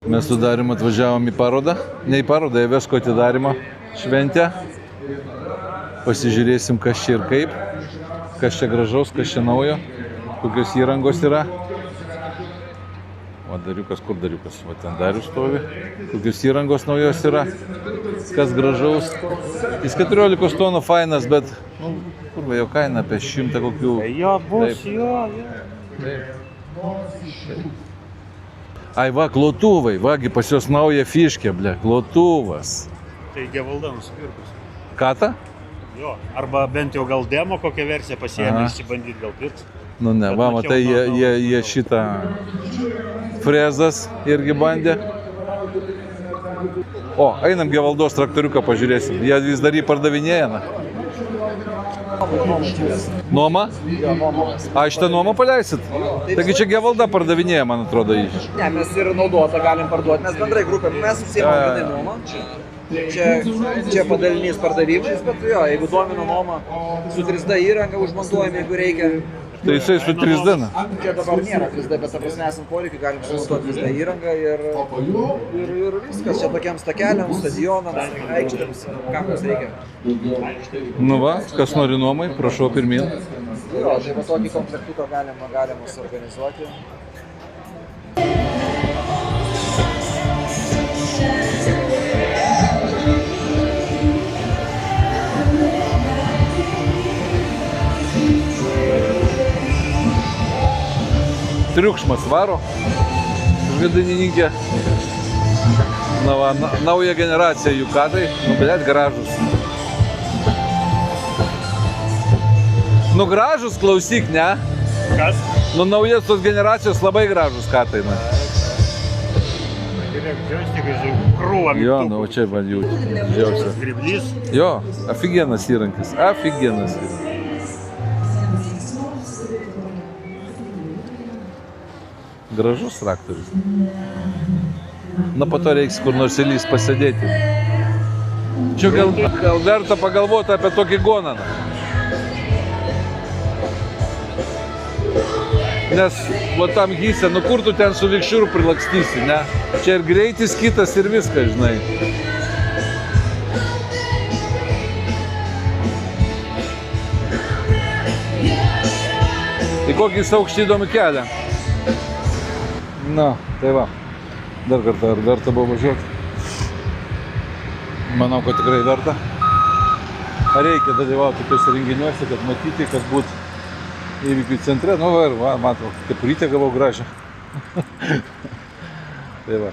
Mes su Darium atvažiavom į parodą, ne į parodą, į Vesko atidarymo šventę. Pasižiūrėsim, kas čia ir kaip, kas čia gražaus, kas čia naujo, kokios įrangos yra. O Dariukas, kur Dariukas? Va ten Darius stovi. Kokios įrangos naujos yra, kas gražaus. Jis 14 tonų fainas, bet, nu, kur va jo kaina apie 100 kokių. Jo, bus, Taip. jo. Taip. Ai va, klotuvai, vagi pas jos nauja fiškė, ble, klotuvas. Tai Gevalda nusipirkus. Ką ta? Jo, arba bent jau gal demo kokią versiją pasiėmė, Aha. išsibandyt gal pirks. Nu ne, Bet va, mačiau, matai, jie šitą frezas irgi bandė. O, einam Gevaldos traktoriuką pažiūrėsim, jie vis dar jį pardavinėja. Na. Nuoma? Jo, nuomojas. A, šitą nuomą paleisit? Taigi čia Gevalda pardavinėja, man atrodo, jį. Ne, mes ir naudotą galim parduoti, mes bendrai grupė, mes užsiimam vienai nuomą. Čia padalinys pardavimais, bet jo, jeigu domina nuoma, su 3D įranga užmontuojame, jeigu reikia. Tai jisai su 3D. Na. Čia dabar nėra 3D, bet ta prasme esant poreikį, galim sumontuoti 3D įrangą ir viskas. Čia tokiems takeliams, stadionams, aikštėms, kam kas reikia. Nu va, kas nori nuomai, prašau pirmin. Jo, tai va tokį komplektuką galima suorganizuoti. Triukšmas varo, vidinininkė. Na va, nauja generacija jų kadai, nu blėt, gražus. Nu gražus, klausyk, ne? Kas? Nu naujas tos generacijos labai gražus kadai, na. Džiaustikai, krūva Jo, mygtukų. nu čia man jų džiausia. Griblys. Jo, aфиgenas įrankis, aфиgenas. Gražus traktorius. Na, po to reiks kur nors įlys pasėdėti. Čia gal verta pagalvoti apie tokį gonaną. Nes, va tam hyse, nu kur tu ten su vikščiuru prilakstysi, ne? Čia ir greitis kitas ir viskas, žinai. Tai kokį jis aukštį įdomį kelią. Na, tai va, dar kartą ar verta buvo važiuoti? Manau, kad tikrai verta. Reikia dalyvauti tokiuose renginiuose, kad matyti, kad būt įvykių centre. Nu va, ir va, matau, kepurytę gavau gražią. Tai va.